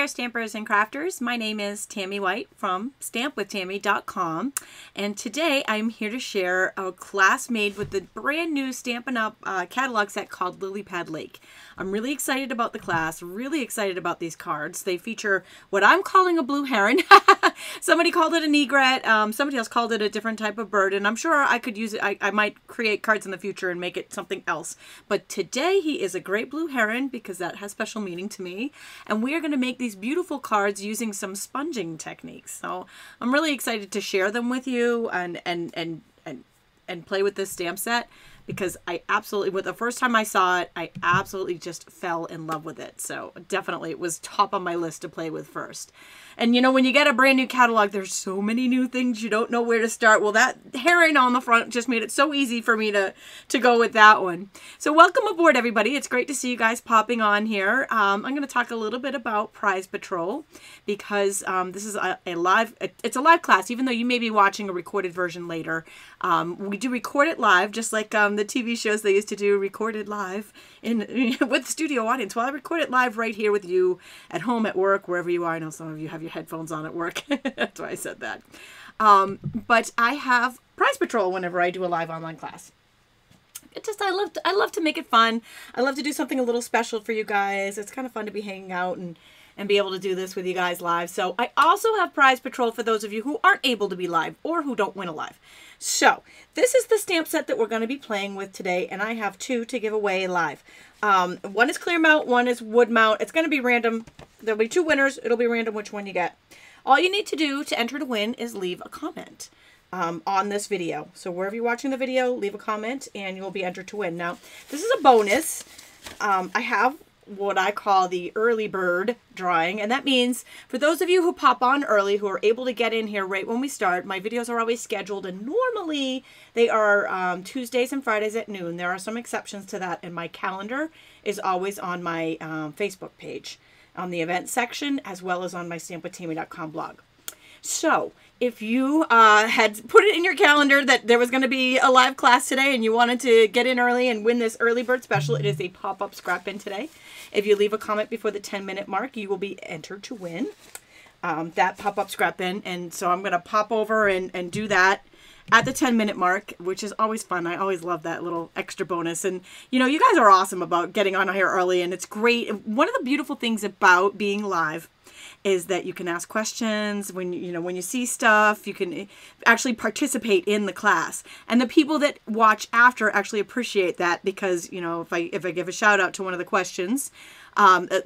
there, stampers and crafters. My name is Tami White from stampwithtami.com, and today I'm here to share a class made with the brand new Stampin' Up catalog set called Lilypad Lake. I'm really excited about the class, really excited about these cards. They feature what I'm calling a blue heron. Somebody called it an egret. Somebody else called it a different type of bird, and I'm sure I could use it. I might create cards in the future and make it something else. But today he is a great blue heron because that has special meaning to me. And we are going to make these beautiful cards using some sponging techniques. So I'm really excited to share them with you and play with this stamp set, because I absolutely, with the first time I saw it, I absolutely just fell in love with it. So definitely it was top on my list to play with first. And you know, when you get a brand new catalog, there's so many new things you don't know where to start. Well, that heron on the front just made it so easy for me to go with that one. So welcome aboard, everybody. It's great to see you guys popping on here. I'm going to talk a little bit about Prize Patrol, because this is a live class, even though you may be watching a recorded version later. We do record it live, just like the TV shows they used to do, recorded live with studio audience. Well, I record it live right here with you at home, at work, wherever you are. I know some of you have your headphones on at work. That's why I said that. But I have Prize Patrol whenever I do a live online class. It just, I love to make it fun. I love to do something a little special for you guys. It's kind of fun to be hanging out and be able to do this with you guys live. So I also have Prize Patrol for those of you who aren't able to be live or who don't win a live. So this is the stamp set that we're going to be playing with today, and I have two to give away live. One is clear mount, one is wood mount. It's going to be random. There'll be two winners. It'll be random which one you get. All you need to do to enter to win is leave a comment on this video. So wherever you're watching the video, leave a comment and you'll be entered to win. Now, this is a bonus. I have what I call the early bird drawing, and that means for those of you who pop on early, who are able to get in here right when we start, my videos are always scheduled, and normally they are Tuesdays and Fridays at noon. There are some exceptions to that, and my calendar is always on my Facebook page, on the event section, as well as on my stampwithtami.com blog. So if you had put it in your calendar that there was going to be a live class today and you wanted to get in early and win this early bird special, it is a pop-up scrap bin today. If you leave a comment before the 10-minute mark, you will be entered to win that pop-up scrap bin. And so I'm going to pop over and do that at the 10-minute mark, which is always fun. I always love that little extra bonus. And, you know, you guys are awesome about getting on here early, and it's great. And one of the beautiful things about being live is that you can ask questions when you see stuff. You can actually participate in the class, and the people that watch after actually appreciate that, because, you know, if I give a shout out to one of the questions,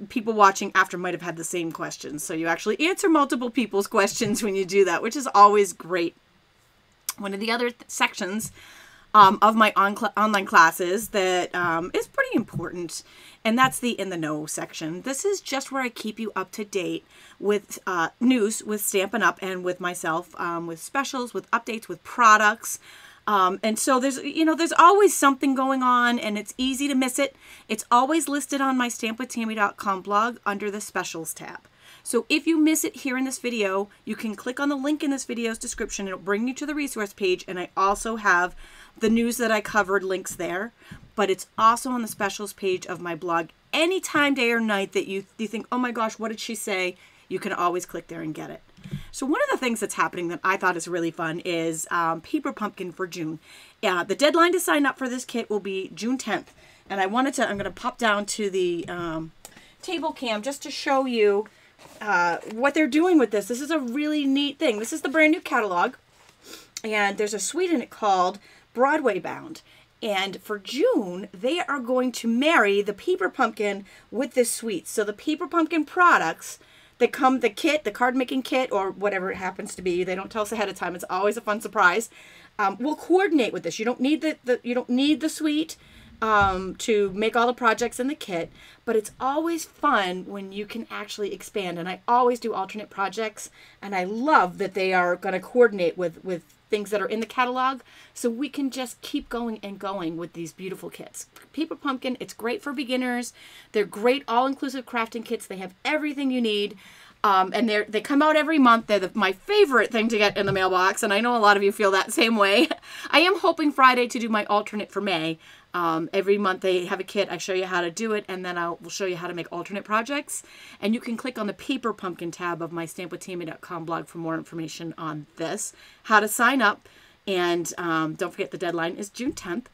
people watching after might have had the same questions, so you actually answer multiple people's questions when you do that, which is always great. One of the other sections of my online classes that is pretty important, and that's the In the Know section. This is just where I keep you up to date with news with Stampin' Up and with myself, with specials, with updates, with products. And so there's always something going on, and it's easy to miss it. It's always listed on my stampwithtami.com blog under the specials tab. So if you miss it here in this video, you can click on the link in this video's description. It'll bring you to the resource page, and I also have the news that I covered links there. But it's also on the specials page of my blog. Anytime, day or night, that you think, oh my gosh, what did she say? You can always click there and get it. So one of the things that's happening that I thought is really fun is Paper Pumpkin for June. The deadline to sign up for this kit will be June 10th. And I'm going to pop down to the table cam just to show you what they're doing with this. This is a really neat thing. This is the brand new catalog, and there's a suite in it called Broadway Bound. And for June, they are going to marry the Paper Pumpkin with this suite. So the Paper Pumpkin products that come, the kit, the card making kit, or whatever it happens to be, they don't tell us ahead of time. It's always a fun surprise. Will coordinate with this. You don't need the suite to make all the projects in the kit, but it's always fun when you can actually expand. And I always do alternate projects, and I love that they are going to coordinate with things that are in the catalog, so we can just keep going and going with these beautiful kits. Paper Pumpkin, it's great for beginners. They're great all-inclusive crafting kits. They have everything you need. And they come out every month. They're my favorite thing to get in the mailbox, and I know a lot of you feel that same way. I am hoping Friday to do my alternate for May. Every month they have a kit. I show you how to do it, and then we'll show you how to make alternate projects. And you can click on the Paper Pumpkin tab of my stampwithtami.com blog for more information on this, how to sign up, and don't forget the deadline is June 10th.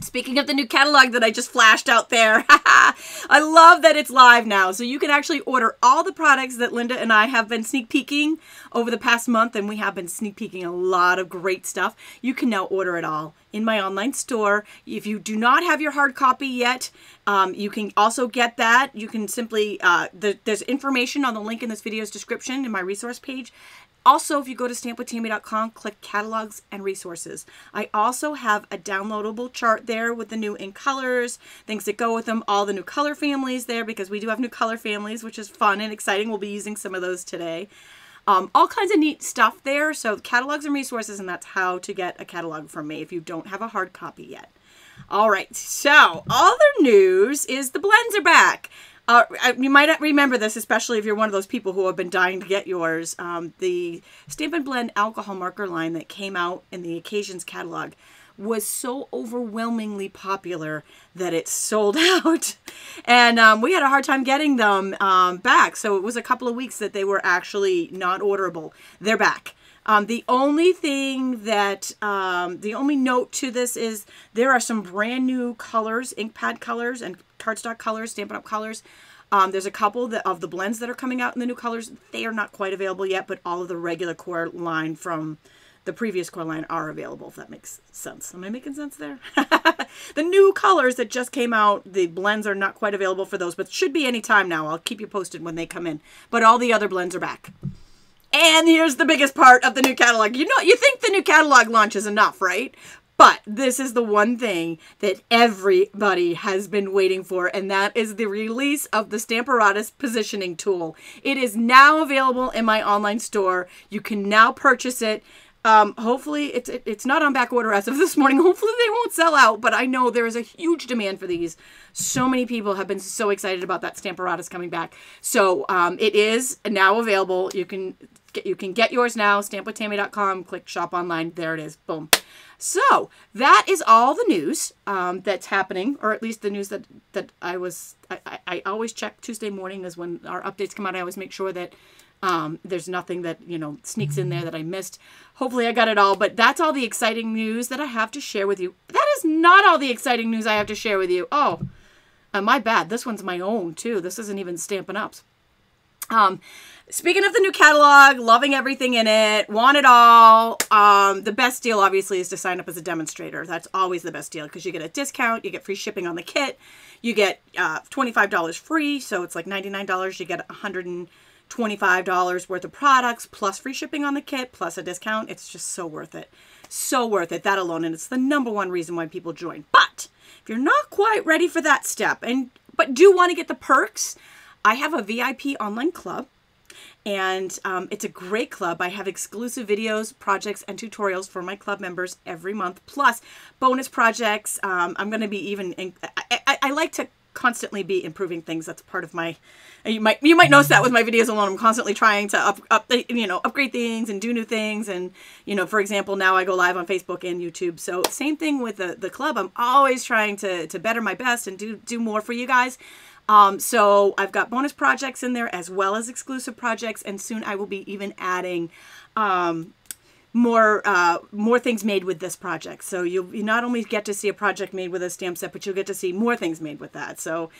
Speaking of the new catalog that I just flashed out there, I love that it's live now. So you can actually order all the products that Linda and I have been sneak peeking over the past month, and we have been sneak peeking a lot of great stuff. You can now order it all in my online store. If you do not have your hard copy yet, you can also get that. You can simply, there's information on the link in this video's description in my resource page. Also, if you go to stampwithtami.com, click Catalogs and Resources. I also have a downloadable chart there with the new in colors, things that go with them, all the new color families there, because we do have new color families, which is fun and exciting. We'll be using some of those today. All kinds of neat stuff there. So Catalogs and Resources, and that's how to get a catalog from me if you don't have a hard copy yet. All right, so all the news is the blends are back. You might remember this, especially if you're one of those people who have been dying to get yours. The Stampin' Blend alcohol marker line that came out in the Occasions catalog was so overwhelmingly popular that it sold out. And we had a hard time getting them back. So it was a couple of weeks that they were actually not orderable. They're back. The only thing that, the only note to this is there are some brand new colors, ink pad colors and cardstock colors, Stampin' Up colors. There's a couple of the blends that are coming out in the new colors. They are not quite available yet, but all of the regular core line from the previous core line are available, if that makes sense. Am I making sense there? The new colors that just came out, the blends are not quite available for those, but should be any time now. I'll keep you posted when they come in. But all the other blends are back. And here's the biggest part of the new catalog. You know, you think the new catalog launch is enough, right? But this is the one thing that everybody has been waiting for, and that is the release of the Stamparatus positioning tool. It is now available in my online store. You can now purchase it. Hopefully, it's not on back order as of this morning. Hopefully, they won't sell out, but I know there is a huge demand for these. So many people have been so excited about that Stamparatus coming back. So it is now available. You can get yours now, stampwithtami.com, click shop online. There it is. Boom. So that is all the news that's happening, or at least the news that I always check Tuesday morning is when our updates come out. I always make sure that there's nothing that, you know, sneaks in there that I missed. Hopefully I got it all, but that's all the exciting news that I have to share with you. That is not all the exciting news I have to share with you. Oh, my bad. This one's my own too. This isn't even Stampin' Up's. Speaking of the new catalog, loving everything in it, want it all. The best deal obviously is to sign up as a demonstrator. That's always the best deal because you get a discount, you get free shipping on the kit, you get $25 free, so it's like $99. You get $125 worth of products plus free shipping on the kit plus a discount. It's just so worth it. So worth it, that alone, and it's the #1 reason why people join. But if you're not quite ready for that step but do want to get the perks, I have a VIP online club. And it's a great club. I have exclusive videos, projects, and tutorials for my club members every month, plus bonus projects. I'm going to be even, I like to constantly be improving things. That's part of my, you might notice that with my videos alone. I'm constantly trying to upgrade things and do new things. And, you know, for example, now I go live on Facebook and YouTube. So same thing with the club. I'm always trying to better my best and do more for you guys. So I've got bonus projects in there as well as exclusive projects, and soon I will be even adding more things made with this project. So you not only get to see a project made with a stamp set, but you'll get to see more things made with that. So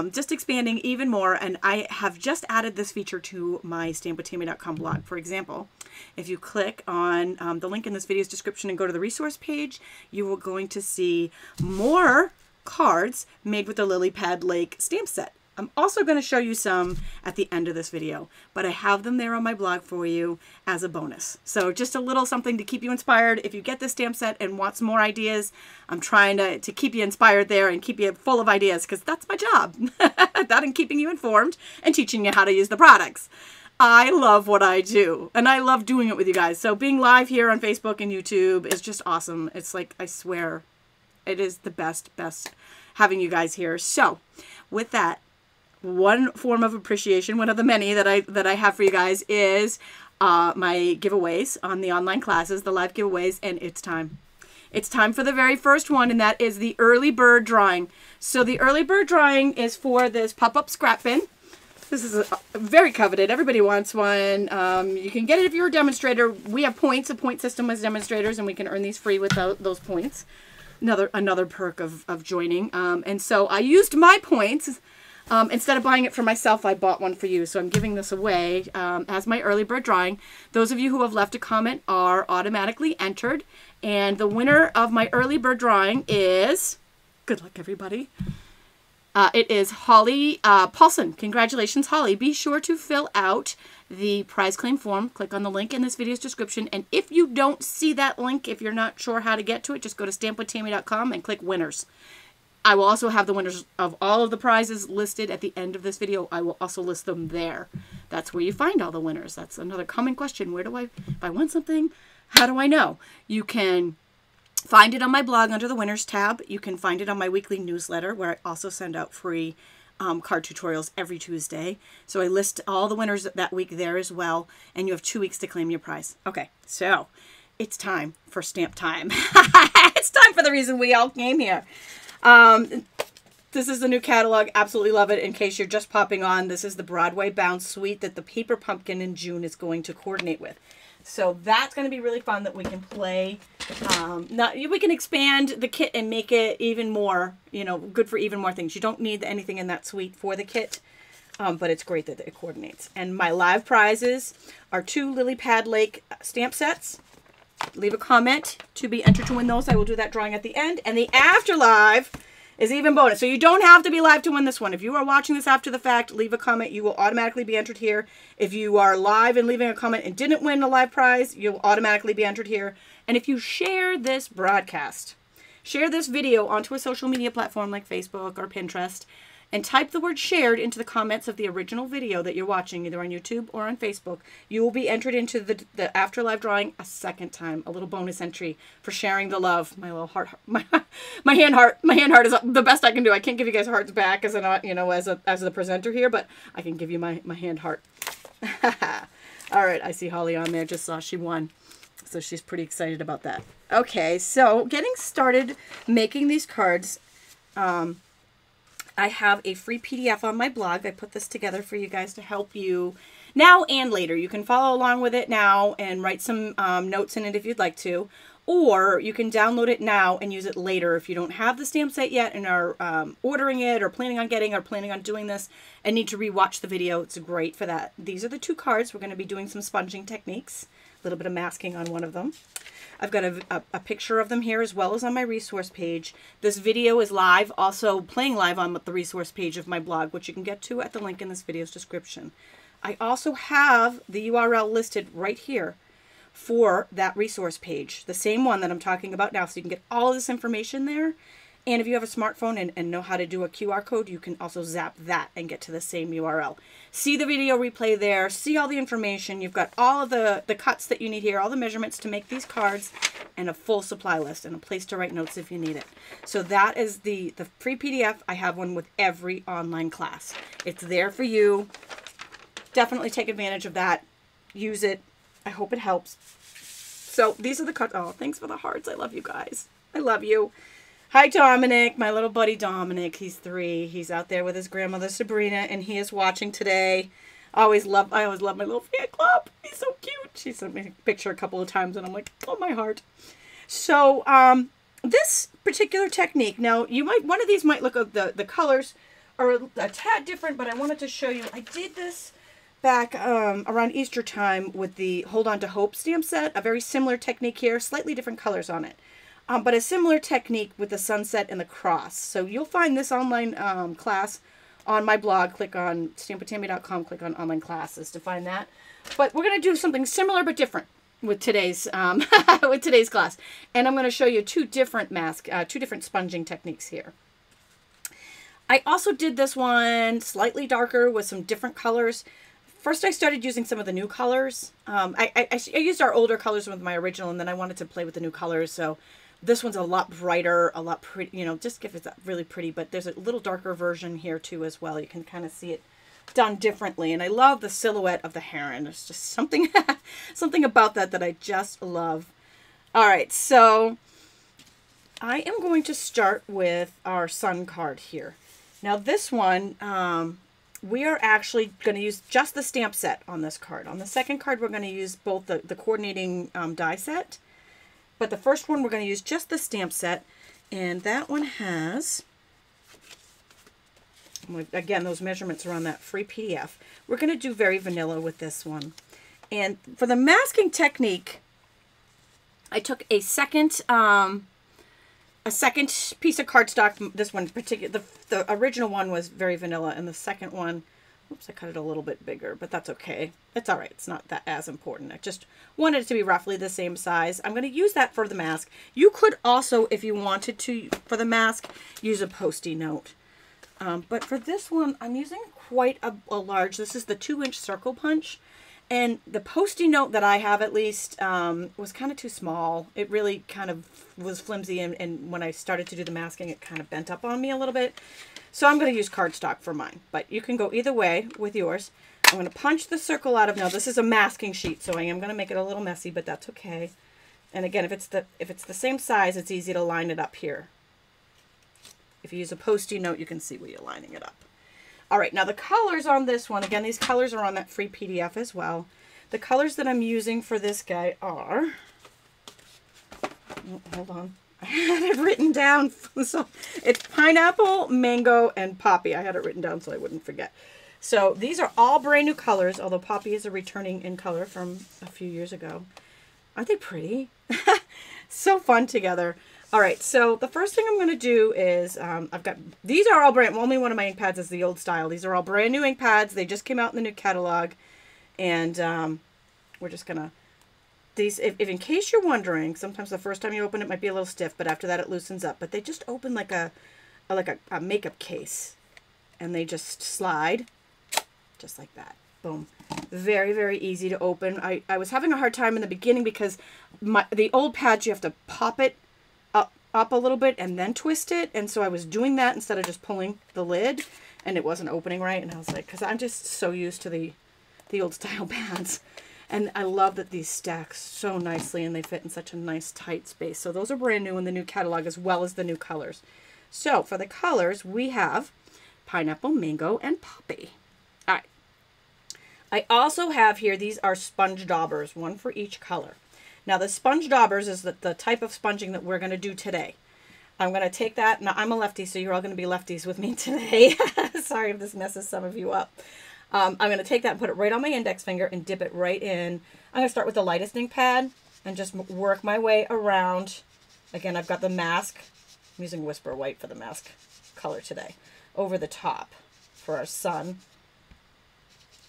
just expanding even more, and I have just added this feature to my stampwithtami.com blog. For example, if you click on the link in this video's description and go to the resource page, you are going to see more cards made with the Lilypad Lake stamp set. I'm also going to show you some at the end of this video, but I have them there on my blog for you as a bonus. So just a little something to keep you inspired. If you get this stamp set and want some more ideas, I'm trying to keep you inspired there and keep you full of ideas, because that's my job. That and keeping you informed and teaching you how to use the products. I love what I do, and I love doing it with you guys. So being live here on Facebook and YouTube is just awesome. It's like, I swear, it is the best having you guys here. So with that, one form of appreciation, one of the many that I have for you guys, is my giveaways on the online classes, the live giveaways, and it's time. It's time for the very first one, and that is the early bird drawing. So the early bird drawing is for this pop-up scrap bin. This is very coveted. Everybody wants one. You can get it if you're a demonstrator. We have points, a point system as demonstrators, and we can earn these free with those points. Another perk of joining. And so I used my points. Instead of buying it for myself, I bought one for you. So I'm giving this away as my early bird drawing. Those of you who have left a comment are automatically entered. And the winner of my early bird drawing is, good luck everybody, it is Holly Paulson. Congratulations, Holly. Be sure to fill out the prize claim form. Click on the link in this video's description. And if you don't see that link, if you're not sure how to get to it, just go to stampwithtami.com and click winners. I will also have the winners of all of the prizes listed at the end of this video. I will also list them there. That's where you find all the winners. That's another common question. Where do I, if I want something, how do I know? You can find it on my blog under the winners tab. You can find it on my weekly newsletter, where I also send out free card tutorials every Tuesday. So I list all the winners that week there as well. And you have 2 weeks to claim your prize. Okay, so it's time for stamp time. It's time for the reason we all came here. This is the new catalog. Absolutely love it. In case you're just popping on, this is the Broadway Bound Suite that the Paper Pumpkin in June is going to coordinate with. So that's going to be really fun that we can play. We can expand the kit and make it even more, you know, good for even more things. You don't need anything in that suite for the kit, but it's great that it coordinates. And my live prizes are 2 Lilypad Lake stamp sets. Leave a comment to be entered to win those. I will do that drawing at the end. And the after live is even bonus. So you don't have to be live to win this one. If you are watching this after the fact, leave a comment. You will automatically be entered here. If you are live and leaving a comment and didn't win a live prize, you'll automatically be entered here. And if you share this broadcast, share this video onto a social media platform like Facebook or Pinterest, and type the word shared into the comments of the original video that you're watching, either on YouTube or on Facebook, you will be entered into the after live drawing a second time, a little bonus entry for sharing the love. My little heart, my hand heart is the best I can do. I can't give you guys hearts back as the presenter here, but I can give you my hand heart. All right, I see Holly on there. Just saw she won. So she's pretty excited about that. Okay, so getting started making these cards, I have a free PDF on my blog. I put this together for you guys to help you now and later. You can follow along with it now and write some notes in it if you'd like to. Or you can download it now and use it later if you don't have the stamp set yet and are ordering it or planning on getting or planning on doing this and need to rewatch the video. It's great for that. These are the 2 cards. We're going to be doing some sponging techniques, a little bit of masking on one of them. I've got a picture of them here as well as on my resource page. This video is live, also playing live on the resource page of my blog, which you can get to at the link in this video's description. I also have the URL listed right here for that resource page, the same one that I'm talking about now, so you can get all of this information there. And if you have a smartphone and know how to do a QR code, you can also zap that and get to the same URL. See the video replay there, see all the information. You've got all of the cuts that you need here, all the measurements to make these cards, and a full supply list and a place to write notes if you need it. So that is the free PDF. I have one with every online class. It's there for you. Definitely take advantage of that. Use it. I hope it helps. So these are the cuts. Oh, thanks for the hearts. I love you guys. I love you. Hi, Dominic, my little buddy Dominic. He's 3. He's out there with his grandmother Sabrina, and he is watching today. I always love my little fan club. He's so cute. She sent me a picture a couple of times, and I'm like, oh, my heart. So this particular technique, now one of these might look like the colors are a tad different, but I wanted to show you. I did this back around Easter time with the Hold On to Hope stamp set. A very similar technique here, slightly different colors on it. But a similar technique with the sunset and the cross. So you'll find this online class on my blog. Click on stampwithtami.com, click on online classes to find that. But we're going to do something similar but different with today's class. And I'm going to show you 2 different sponging techniques here. I also did this one slightly darker with some different colors. First, I started using some of the new colors. I used our older colors with my original, and then I wanted to play with the new colors. So This one's a lot brighter, a lot pretty, you know, just give it that really pretty, but there's a little darker version here too as well. You can kind of see it done differently. And I love the silhouette of the heron. There's just something, something about that that I just love. All right, so I am going to start with our sun card here. Now this one, we are actually going to use just the stamp set on this card. On the second card, we're going to use both the coordinating die set. But the first one, we're going to use just the stamp set. And that one has, again, those measurements are on that free PDF. We're going to do very vanilla with this one. And for the masking technique, I took a second piece of cardstock. This one particular, the original one was very vanilla, and the second one, oops, I cut it a little bit bigger, but that's okay. It's all right. It's not that as important. I just wanted it to be roughly the same size. I'm going to use that for the mask. You could also, if you wanted to, for the mask, use a Post-it note. But for this one, I'm using quite a large. This is the 2-inch circle punch. And the Post-it note that I have, at least, was kind of too small. It really kind of was flimsy, and when I started to do the masking, it kind of bent up on me a little bit. So I'm going to use cardstock for mine, but you can go either way with yours. I'm going to punch the circle out of, now this is a masking sheet, so I am going to make it a little messy, but that's okay. And again, if it's the same size, it's easy to line it up here. If you use a Post-it note, you can see where you're lining it up. All right, now the colors on this one, again, these colors are on that free PDF as well. The colors that I'm using for this guy are, oh, hold on, I had it written down. So it's pineapple, mango, and poppy. I had it written down so I wouldn't forget. So these are all brand new colors, although poppy is a returning in color from a few years ago. Aren't they pretty? So fun together. All right, so the first thing I'm going to do is, I've got, these are all brand, only one of my ink pads is the old style. These are all brand new ink pads. They just came out in the new catalog. And we're just going to, these, if in case you're wondering, sometimes the first time you open it might be a little stiff, but after that it loosens up. But they just open like a makeup case. And they just slide, just like that. Boom. Very, very easy to open. I was having a hard time in the beginning because the old pads, you have to pop it up a little bit and then twist it, and so I was doing that instead of just pulling the lid, and it wasn't opening right, and I was like, because I'm just so used to the old style pads, and I love that these stack so nicely and they fit in such a nice tight space. So those are brand new in the new catalog as well as the new colors. So for the colors, we have pineapple, mango, and poppy. All right, I also have here, these are sponge daubers, one for each color. Now the sponge daubers is the type of sponging that we're going to do today. I'm going to take that. Now I'm a lefty, so you're all going to be lefties with me today. Sorry if this messes some of you up. I'm going to take that and put it right on my index finger and dip it right in. I'm going to start with the lightest ink pad and just work my way around. Again, I've got the mask. I'm using Whisper White for the mask color today. Over the top for our sun.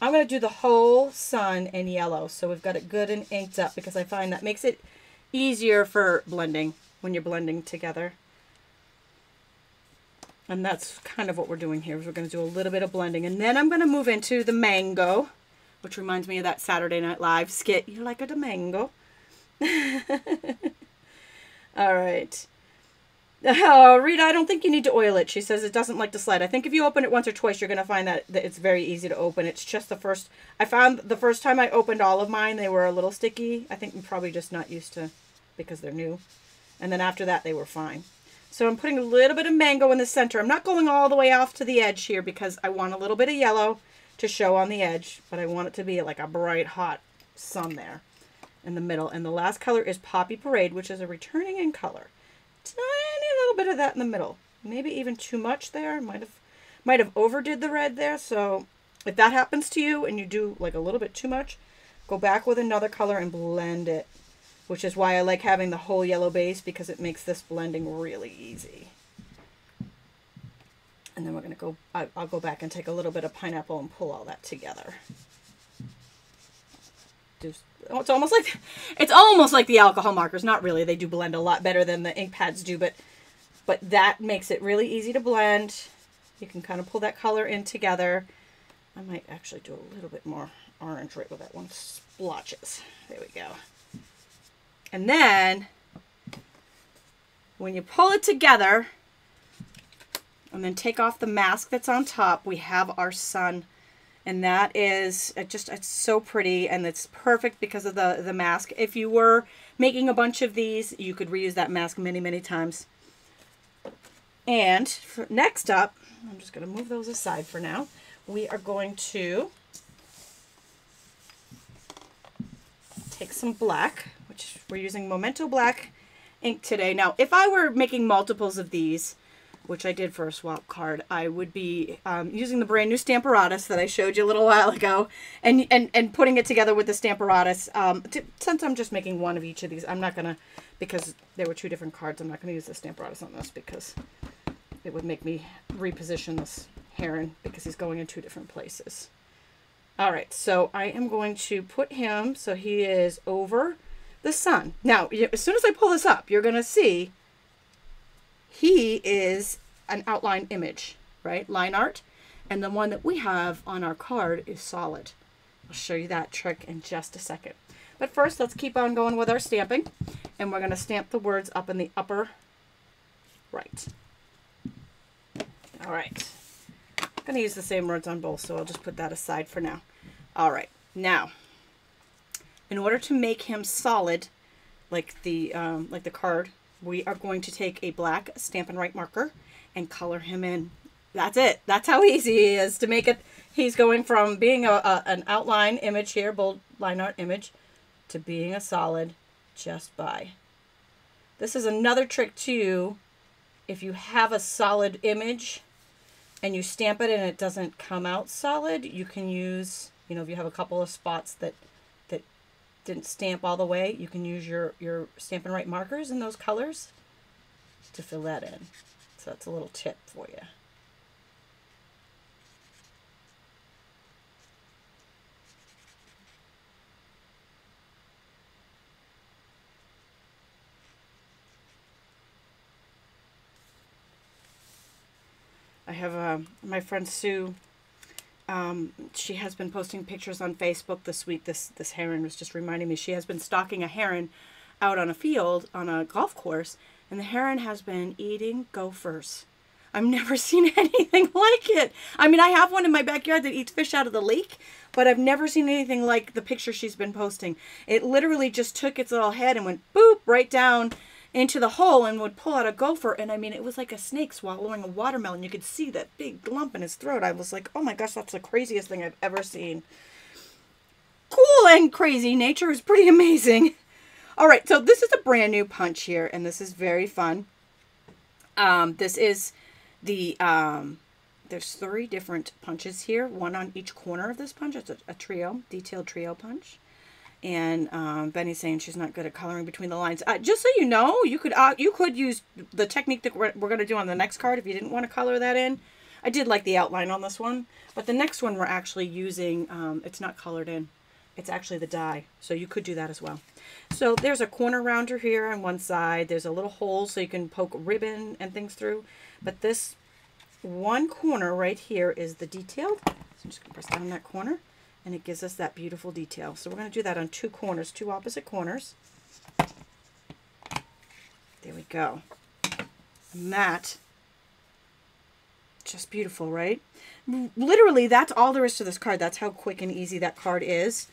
I'm going to do the whole sun in yellow, so we've got it good and inked up, because I find that makes it easier for blending when you're blending together. And that's kind of what we're doing here, is we're going to do a little bit of blending. And then I'm going to move into the mango, which reminds me of that Saturday Night Live skit, "You like a mango?" All right. Oh, Rita, I don't think you need to oil it. She says it doesn't like to slide. I think if you open it once or twice, you're going to find that it's very easy to open. It's just the first, I found the first time I opened all of mine, they were a little sticky. I think I'm probably just not used to, because they're new. And then after that, they were fine. So I'm putting a little bit of mango in the center. I'm not going all the way off to the edge here because I want a little bit of yellow to show on the edge, but I want it to be like a bright, hot sun there in the middle. And the last color is Poppy Parade, which is a returning in color. Tiny little bit of that in the middle, maybe even too much there. Might have overdid the red there. So if that happens to you and you do like a little bit too much, go back with another color and blend it, which is why I like having the whole yellow base, because it makes this blending really easy. And then we're gonna go, I'll go back and take a little bit of pineapple and pull all that together. Oh, it's almost like the alcohol markers. Not really. They do blend a lot better than the ink pads do, but that makes it really easy to blend. You can kind of pull that color in together. I might actually do a little bit more orange right where that one splotches. There we go. And then when you pull it together and then take off the mask that's on top, we have our sun. And that is it's so pretty, and it's perfect because of the mask. If you were making a bunch of these, you could reuse that mask many, many times. And next up, I'm just going to move those aside for now. We are going to take some black, which we're using Memento Black ink today. Now, if I were making multiples of these, which I did for a swap card, I would be using the brand new Stamparatus that I showed you a little while ago, and putting it together with the Stamparatus. Since I'm just making one of each of these, I'm not going to, because there were two different cards, I'm not going to use the Stamparatus on this because it would make me reposition this heron because he's going in two different places. All right, so I am going to put him so he is over the sun. Now, as soon as I pull this up, you're going to see he is an outline image, right? Line art. And the one that we have on our card is solid. I'll show you that trick in just a second. But first, let's keep on going with our stamping. And we're going to stamp the words up in the upper right. All right. I'm going to use the same words on both, so I'll just put that aside for now. All right. Now, in order to make him solid, like the card, we are going to take a black Stampin' Right marker and color him in. That's it. That's how easy he is to make it. He's going from being an outline image here, bold line art image, to being a solid just by. This is another trick too. If you have a solid image and you stamp it and it doesn't come out solid, you can use, you know, if you have a couple of spots that didn't stamp all the way, you can use your Stampin' Right markers in those colors to fill that in. So that's a little tip for you. I have my friend Sue. She has been posting pictures on Facebook this week. This heron was just reminding me. She has been stalking a heron out on a field on a golf course, and the heron has been eating gophers. I've never seen anything like it. I mean, I have one in my backyard that eats fish out of the lake, but I've never seen anything like the picture she's been posting. It literally just took its little head and went boop right down into the hole and would pull out a gopher. And I mean, it was like a snake swallowing a watermelon. You could see that big lump in his throat. I was like, oh my gosh, that's the craziest thing I've ever seen. Cool and crazy. Nature is pretty amazing. All right, so this is a brand new punch here, and this is very fun. This is the, there's 3 different punches here, one on each corner of this punch. It's a trio, detailed trio punch. And Benny's saying she's not good at coloring between the lines. Just so you know, you could use the technique that we're going to do on the next card if you didn't want to color that in. I did like the outline on this one, but the next one we're actually using, it's not colored in. It's actually the die, so you could do that as well. So there's a corner rounder here on one side. There's a little hole so you can poke ribbon and things through. But this one corner right here is the detailed. So I'm just going to press down that corner, and it gives us that beautiful detail. So we're going to do that on 2 corners, 2 opposite corners. There we go. And that, just beautiful, right? Literally, that's all there is to this card. That's how quick and easy that card is.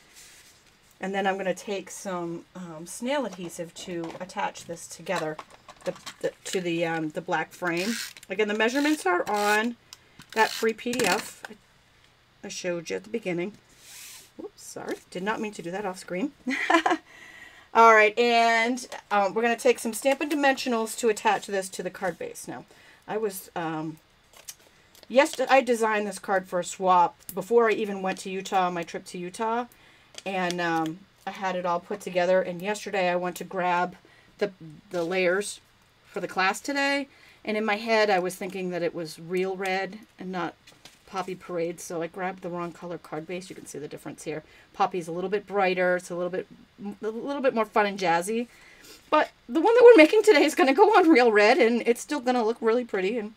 And then I'm going to take some snail adhesive to attach this together to the black frame. Again, the measurements are on that free PDF I showed you at the beginning. Oops, sorry. Did not mean to do that off screen. All right, and we're going to take some Stampin' Dimensionals to attach this to the card base. Now, I was... yesterday, I designed this card for a swap before I even went to Utah on my trip to Utah. And I had it all put together. And yesterday I went to grab the layers for the class today. And in my head I was thinking that it was real red and not Poppy Parade. So I grabbed the wrong color card base. You can see the difference here. Poppy's a little bit brighter. It's a little bit more fun and jazzy. But the one that we're making today is going to go on real red. And it's still going to look really pretty. And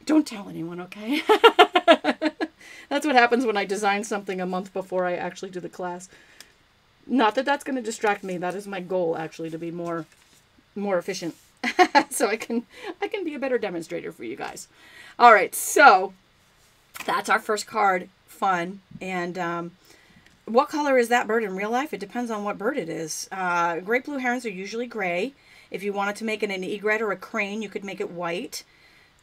don't tell anyone, okay? That's what happens when I design something a month before I actually do the class. Not that that's going to distract me. That is my goal, actually, to be more efficient so I can be a better demonstrator for you guys. All right, so that's our first card. Fun. And what color is that bird in real life? It depends on what bird it is. Great blue herons are usually gray. If you wanted to make it an egret or a crane, you could make it white.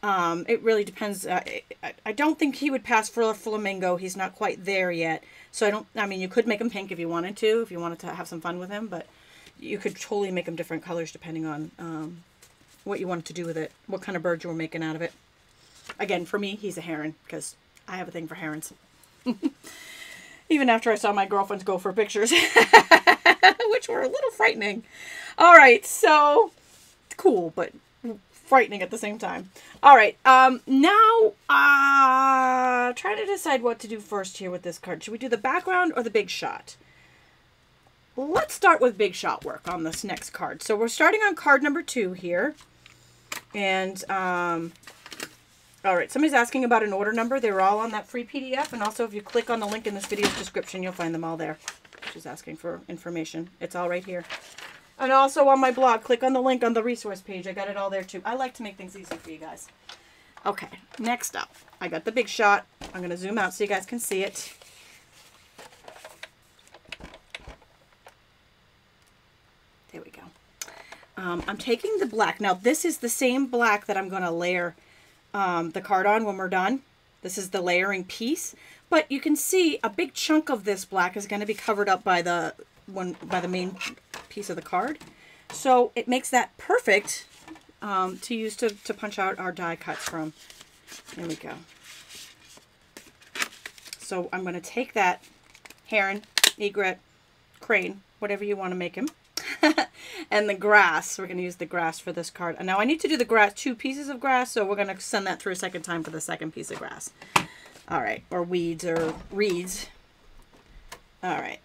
It really depends. I don't think he would pass for a flamingo. He's not quite there yet. So I mean, you could make him pink if you wanted to have some fun with him, but you could totally make them different colors depending on what you wanted to do with it, what kind of bird you were making out of it. Again, for me, he's a heron because I have a thing for herons. Even after I saw my girlfriends go for pictures, which were a little frightening. All right, so cool, but frightening at the same time. All right, now try to decide what to do first here with this card. Should we do the background or the big shot? Let's start with big shot work on this next card. So we're starting on card number 2 here. And, all right, somebody's asking about an order number. They were all on that free PDF. And also, if you click on the link in this video's description, you'll find them all there. She's asking for information. It's all right here. And also on my blog, click on the link on the resource page. I got it all there, too. I like to make things easy for you guys. Okay, next up, I got the big shot. I'm going to zoom out so you guys can see it. There we go. I'm taking the black. Now, this is the same black that I'm going to layer the card on when we're done. This is the layering piece. But you can see a big chunk of this black is going to be covered up by the main piece of the card. So it makes that perfect to use to punch out our die cuts from. There we go. So I'm going to take that heron, egret, crane, whatever you want to make him. And the grass, we're going to use the grass for this card. And now I need to do the grass, 2 pieces of grass, so we're going to send that through a second time for the second piece of grass. All right, or weeds or reeds. All right.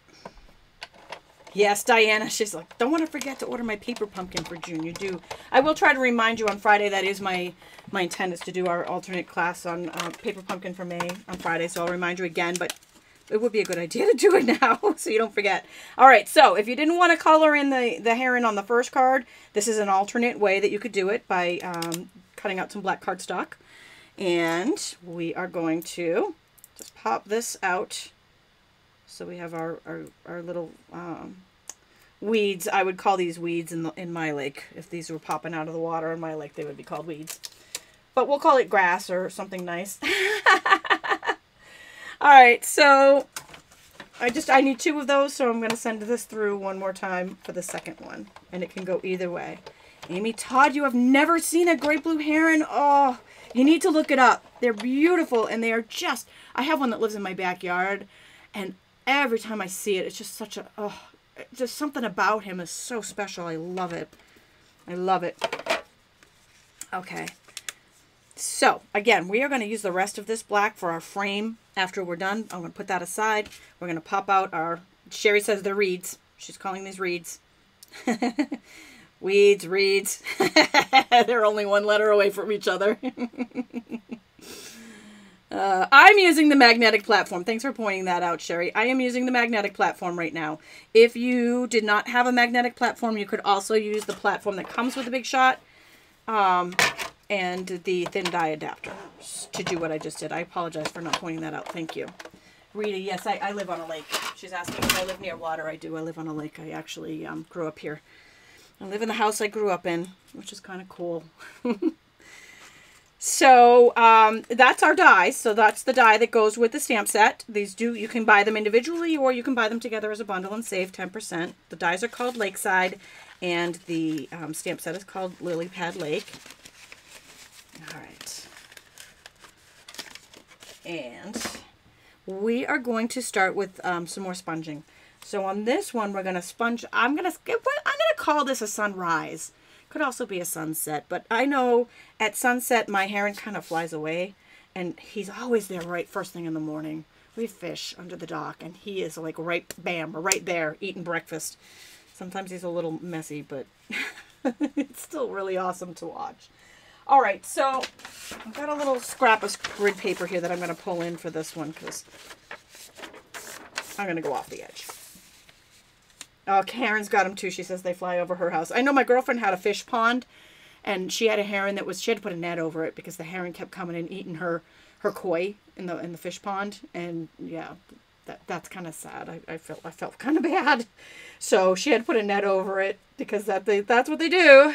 Yes, Diana, she's like, don't want to forget to order my paper pumpkin for June. You do. I will try to remind you on Friday. That is my intent, is to do our alternate class on paper pumpkin for May on Friday. So I'll remind you again, but it would be a good idea to do it now so you don't forget. All right, so if you didn't want to color in the heron on the first card, this is an alternate way that you could do it by cutting out some black cardstock. And we are going to just pop this out. So we have our little weeds. I would call these weeds in my lake. If these were popping out of the water in my lake, they would be called weeds. But we'll call it grass or something nice. All right, so I need 2 of those, so I'm going to send this through one more time for the second one. And it can go either way. Amy Todd, you have never seen a great blue heron? Oh, you need to look it up. They're beautiful, and they are just... I have one that lives in my backyard, and every time I see it, it's just such a... Oh, just something about him is so special. I love it. I love it. Okay. So, again, we are going to use the rest of this black for our frame after we're done. I'm going to put that aside. We're going to pop out our... Sherry says they're reeds. She's calling these reeds. Weeds, reeds. They're only one letter away from each other. I'm using the magnetic platform. Thanks for pointing that out, Sherry. I am using the magnetic platform right now. If you did not have a magnetic platform, you could also use the platform that comes with the Big Shot and the thin die adapter to do what I just did. I apologize for not pointing that out. Thank you. Rita, yes, I live on a lake. She's asking if I live near water. I do. I live on a lake. I actually grew up here. I live in the house I grew up in, which is kind of cool. So that's our dies. So that's the die that goes with the stamp set. These you can buy them individually or you can buy them together as a bundle and save 10%. The dies are called Lakeside and the stamp set is called Lilypad Lake. All right. And we are going to start with some more sponging. So on this one, we're going to sponge. I'm going to call this a sunrise. Could also be a sunset, but I know at sunset my heron kind of flies away, and he's always there right first thing in the morning. We fish under the dock, and he is like right there eating breakfast. Sometimes he's a little messy, but it's still really awesome to watch. All right, so I've got a little scrap of grid paper here that I'm going to pull in for this one because I'm going to go off the edge. Oh, Karen's got them too. She says they fly over her house. I know my girlfriend had a fish pond And she had a heron that was, she had to put a net over it because the heron kept coming and eating her koi in the fish pond. And yeah, that's kind of sad. I felt kind of bad. So she had to put a net over it because that's what they do.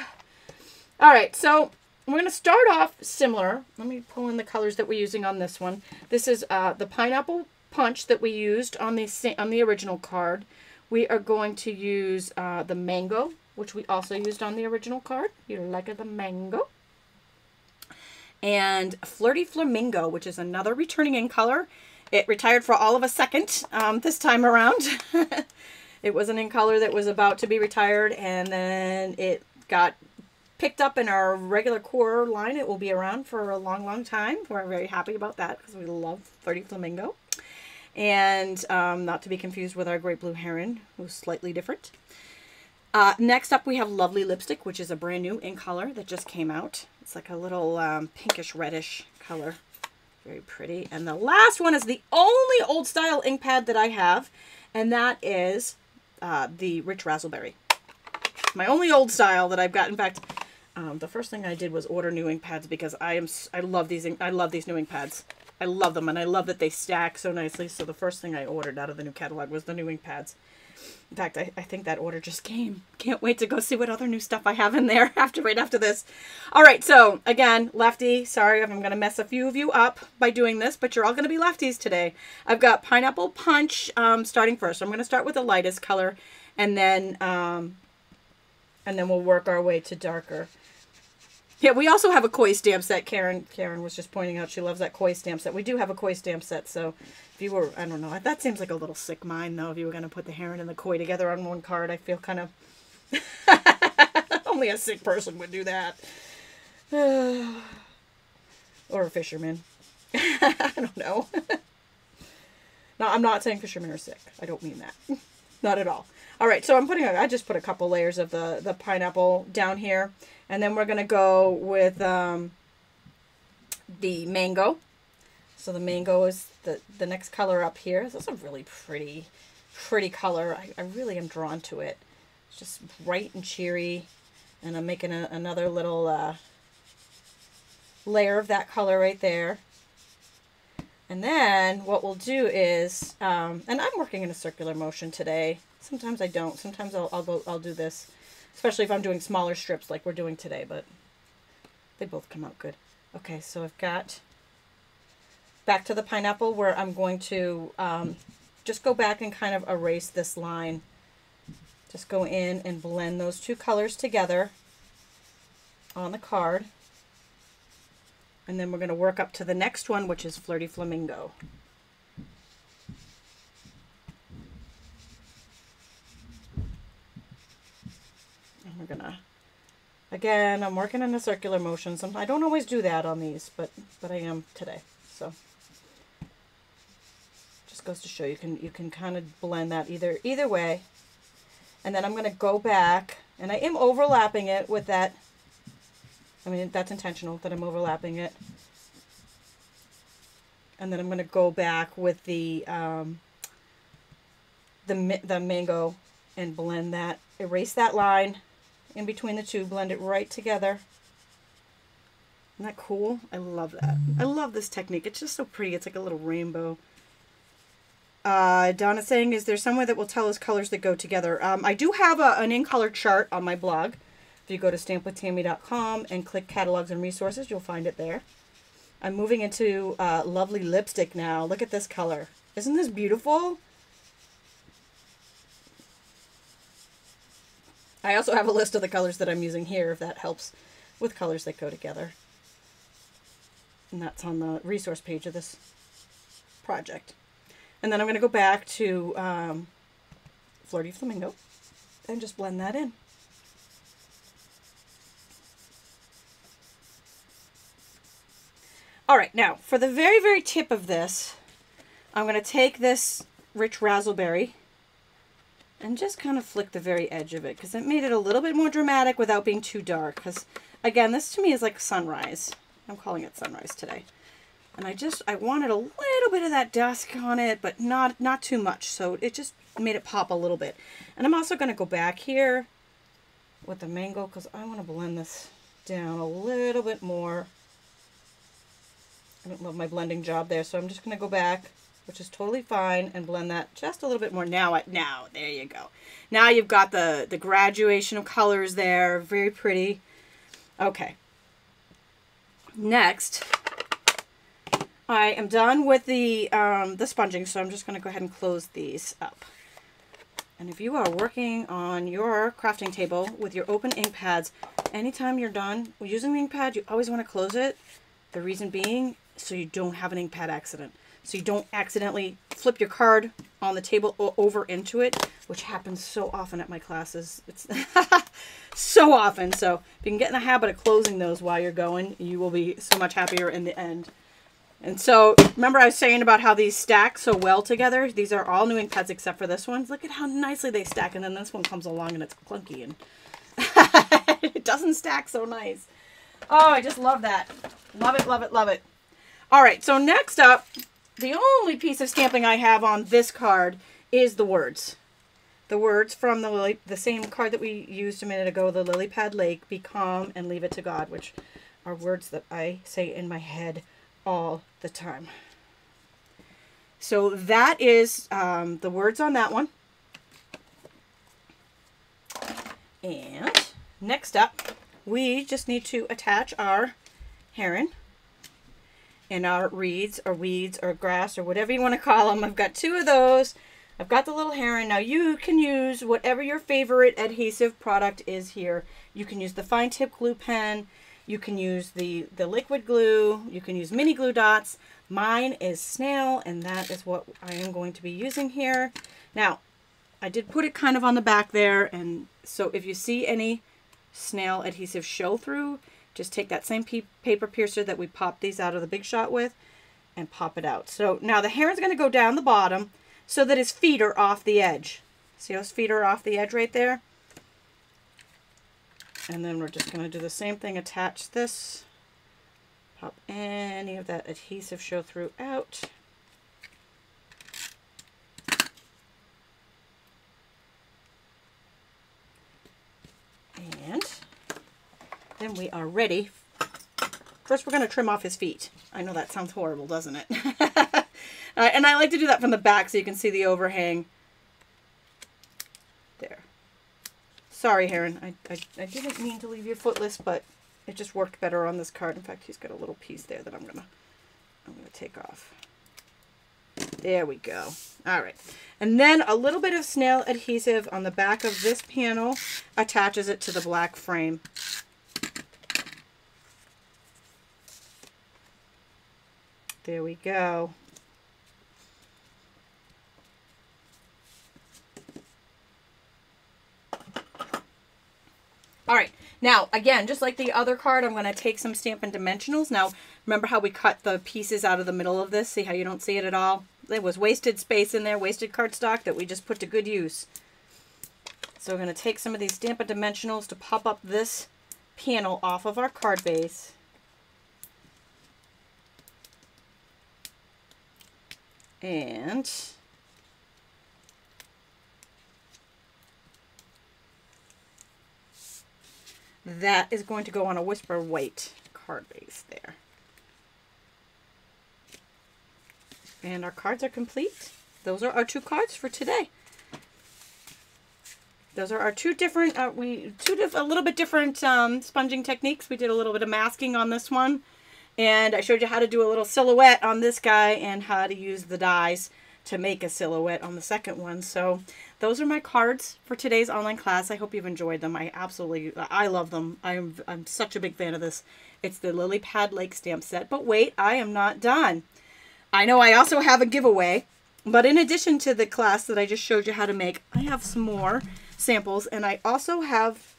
All right, so we're going to start off similar. Let me pull in the colors that we're using on this one. This is the pineapple punch that we used on the original card. We are going to use the mango, which we also used on the original card. You like the mango. And Flirty Flamingo, which is another returning in color. It retired for all of a second this time around. It was an in color that was about to be retired, and then it got picked up in our regular core line. It will be around for a long, long time. We're very happy about that because we love Flirty Flamingo. And not to be confused with our Great Blue Heron, who's slightly different. Next up, we have Lovely Lipstick, which is a brand new in color that just came out. It's like a little pinkish reddish color. Very pretty. And the last one is the only old style ink pad that I have, and that is the Rich Razzleberry. My only old style that I've got. In fact, the first thing I did was order new ink pads because I love these new ink pads. I love them, and I love that they stack so nicely. So the first thing I ordered out of the new catalog was the new ink pads. In fact, I think that order just came. Can't wait to go see what other new stuff I have in there right after this. All right, so again, lefty. Sorry if I'm going to mess a few of you up by doing this, but you're all going to be lefties today. I've got Pineapple Punch starting first. So I'm going to start with the lightest color, and then we'll work our way to darker. Yeah, we also have a koi stamp set. Karen was just pointing out she loves that koi stamp set. We do have a koi stamp set, so if you were, I don't know, that seems like a little sick mind, though, if you were going to put the heron and the koi together on one card. I feel kind of, only a sick person would do that. Or a fisherman. I don't know. No, I'm not saying fishermen are sick. I don't mean that. Not at all. All right, so I just put a couple layers of the pineapple down here. And then we're going to go with the mango. So the mango is the next color up here. This is a really pretty color. I really am drawn to it. It's just bright and cheery. And I'm making another little layer of that color right there. And then what we'll do is, and I'm working in a circular motion today. Sometimes I don't. Sometimes I'll do this. Especially if I'm doing smaller strips like we're doing today, but they both come out good. Okay, so I've got back to the pineapple where I'm going to just go back and kind of erase this line. Just go in and blend those two colors together on the card. And then we're going to work up to the next one, which is Flirty Flamingo. We're gonna, again, I'm working in a circular motion. I don't always do that on these, but I am today. So just goes to show you can kind of blend that either way. And then I'm gonna go back, and I am overlapping it with that. I mean, that's intentional that I'm overlapping it. And then I'm gonna go back with the mango and blend that, erase that line in between the two, blend it right together. Isn't that cool? I love that. I love this technique. It's just so pretty. It's like a little rainbow. Donna's saying, is there somewhere that will tell us colors that go together? I do have an in-color chart on my blog. If you go to stampwithtami.com and click Catalogs and Resources, you'll find it there. I'm moving into Lovely Lipstick now. Look at this color. Isn't this beautiful? I also have a list of the colors that I'm using here, if that helps with colors that go together. And that's on the resource page of this project. And then I'm going to go back to Flirty Flamingo and just blend that in. All right, now for the very, very tip of this, I'm going to take this Rich Razzleberry and just kind of flick the very edge of it, because it made it a little bit more dramatic without being too dark. Because again, this to me is like sunrise. I'm calling it sunrise today. And I wanted a little bit of that dusk on it, but not too much. So it just made it pop a little bit. And I'm also going to go back here with the mango, because I want to blend this down a little bit more. I don't love my blending job there, so I'm just going to go back, which is totally fine, and blend that just a little bit more. Now, there you go. Now you've got the graduation of colors there. Very pretty. Okay. Next, I am done with the sponging, so I'm just going to go ahead and close these up. And if you are working on your crafting table with your open ink pads, anytime you're done using the ink pad, you always want to close it. The reason being, so you don't have an ink pad accident. So you don't accidentally flip your card on the table or over into it, which happens so often at my classes. It's so often. So if you can get in the habit of closing those while you're going, you will be so much happier in the end. And so, remember I was saying about how these stack so well together? These are all new ink pads except for this one. Look at how nicely they stack, and then this one comes along and it's clunky and it doesn't stack so nice. Oh, I just love that. Love it, love it, love it. All right, so next up, the only piece of stamping I have on this card is the words. The words from the same card that we used a minute ago, the Lilypad Lake, Be Calm and Leave It to God, which are words that I say in my head all the time. So that is the words on that one. And next up, we just need to attach our heron and our reeds or weeds or grass or whatever you want to call them. I've got two of those. I've got the little heron. Now you can use whatever your favorite adhesive product is here. You can use the fine tip glue pen. You can use the liquid glue. You can use mini glue dots. Mine is snail, and that is what I am going to be using here. Now, I did put it kind of on the back there, and so if you see any snail adhesive show through, just take that same paper piercer that we popped these out of the Big Shot with and pop it out. So now the heron's going to go down the bottom so that his feet are off the edge. See how his feet are off the edge right there? And then we're just going to do the same thing, attach this, pop any of that adhesive show through out. And then we are ready. First we're going to trim off his feet. I know that sounds horrible, doesn't it? And I like to do that from the back so you can see the overhang. There. Sorry, Heron. I didn't mean to leave you footless, but it just worked better on this card. In fact, he's got a little piece there that I'm gonna take off. There we go. All right. And then a little bit of snail adhesive on the back of this panel attaches it to the black frame. There we go. All right, now again, just like the other card, I'm going to take some Stampin' Dimensionals. Now, remember how we cut the pieces out of the middle of this? See how you don't see it at all? There was wasted space in there, wasted cardstock that we just put to good use. So we're going to take some of these Stampin' Dimensionals to pop up this panel off of our card base. And that is going to go on a Whisper White card base there. And our cards are complete. Those are our two cards for today. Those are our two different, a little bit different sponging techniques. We did a little bit of masking on this one. And I showed you how to do a little silhouette on this guy and how to use the dies to make a silhouette on the second one. So those are my cards for today's online class. I hope you've enjoyed them. I love them. I'm such a big fan of this. It's the Lilypad Lake stamp set. But wait, I am not done. I know I also have a giveaway, but in addition to the class that I just showed you how to make, I have some more samples, and I also have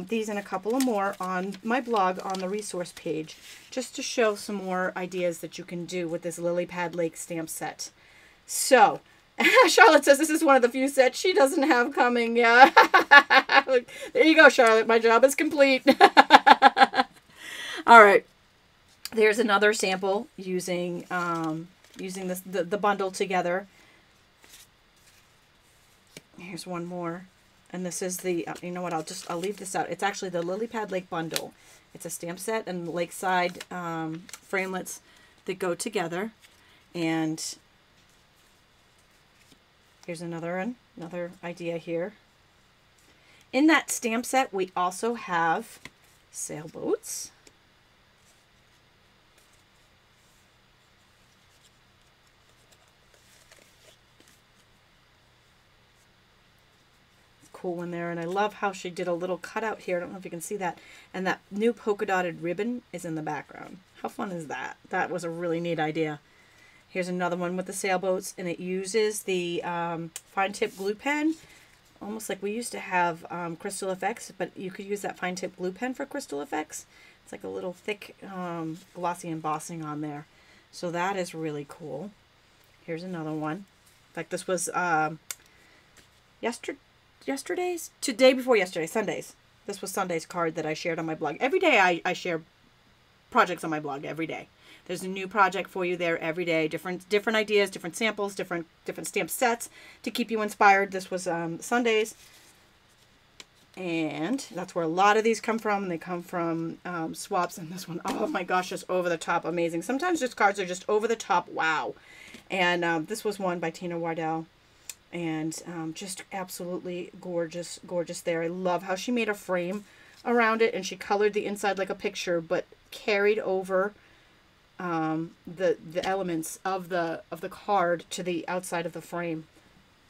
these and a couple of more on my blog on the resource page, just to show some more ideas that you can do with this Lilypad Lake stamp set. So, Charlotte says this is one of the few sets she doesn't have coming. Yeah. There you go, Charlotte. My job is complete. All right. There's another sample using the bundle together. Here's one more. And this is the, you know what, I'll leave this out. It's actually the Lilypad Lake bundle. It's a stamp set and lakeside framelits that go together. And here's another idea here. In that stamp set, we also have sailboats. Cool one there, and I love how she did a little cutout here. I don't know if you can see that. And that new polka dotted ribbon is in the background. How fun is that? That was a really neat idea. Here's another one with the sailboats, and it uses the fine tip glue pen, almost like we used to have Crystal Effects, but you could use that fine tip glue pen for Crystal Effects. It's like a little thick glossy embossing on there. So that is really cool. Here's another one. In fact, this was day before yesterday, Sundays. This was Sunday's card that I shared on my blog. Every day I share projects on my blog every day. There's a new project for you there every day. Different ideas, different samples, different stamp sets to keep you inspired. This was Sundays. And that's where a lot of these come from. They come from swaps. And this one, oh my gosh, just over the top amazing. Sometimes just cards are just over the top wow. And this was one by Tina Wardell. And just absolutely gorgeous there. I love how she made a frame around it, and she colored the inside like a picture, but carried over the elements of the card to the outside of the frame,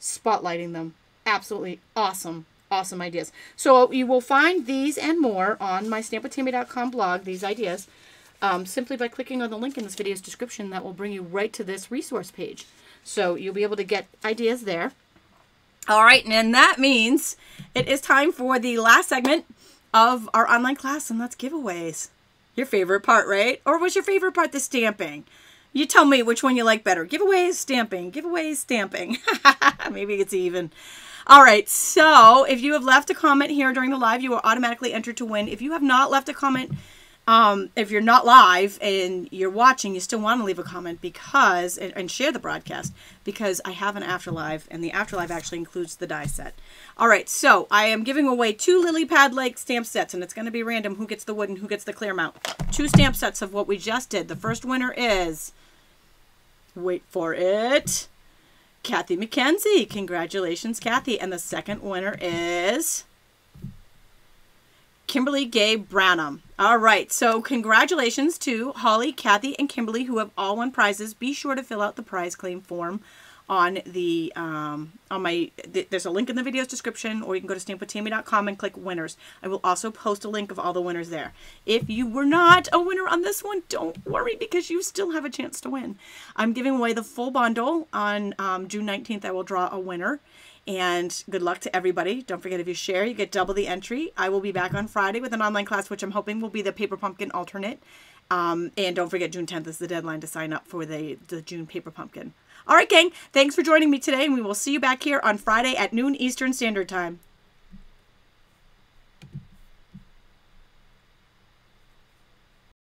spotlighting them. Absolutely awesome ideas. So you will find these and more on my stampwithtami.com blog, these ideas, simply by clicking on the link in this video's description. That will bring you right to this resource page. So you'll be able to get ideas there. All right, and that means it is time for the last segment of our online class, and that's giveaways. Your favorite part, right? Or was your favorite part the stamping? You tell me which one you like better. Giveaways, stamping. Giveaways, stamping. Maybe it's even. All right, so if you have left a comment here during the live, you are automatically entered to win. If you have not left a comment, if you're not live and you're watching, you still want to leave a comment because, and share the broadcast, because I have an afterlife, and the afterlife actually includes the die set. All right, so I am giving away 2 Lilypad Lake stamp sets, and it's going to be random who gets the wood and who gets the clear mount. 2 stamp sets of what we just did. The first winner is, wait for it, Kathy McKenzie. Congratulations, Kathy. And the second winner is Kimberly Gay Branham. All right, so congratulations to Holly, Kathy, and Kimberly, who have all won prizes. Be sure to fill out the prize claim form on the there's a link in the video's description, or you can go to stampwithtami.com and click winners. I will also post a link of all the winners there. If you were not a winner on this one, don't worry, because you still have a chance to win. I'm giving away the full bundle on June 19th. I will draw a winner. And good luck to everybody. Don't forget, if you share, you get double the entry. I will be back on Friday with an online class, which I'm hoping will be the Paper Pumpkin alternate. And don't forget, June 10th is the deadline to sign up for the June Paper Pumpkin. All right, gang. Thanks for joining me today, and we will see you back here on Friday at noon Eastern Standard Time.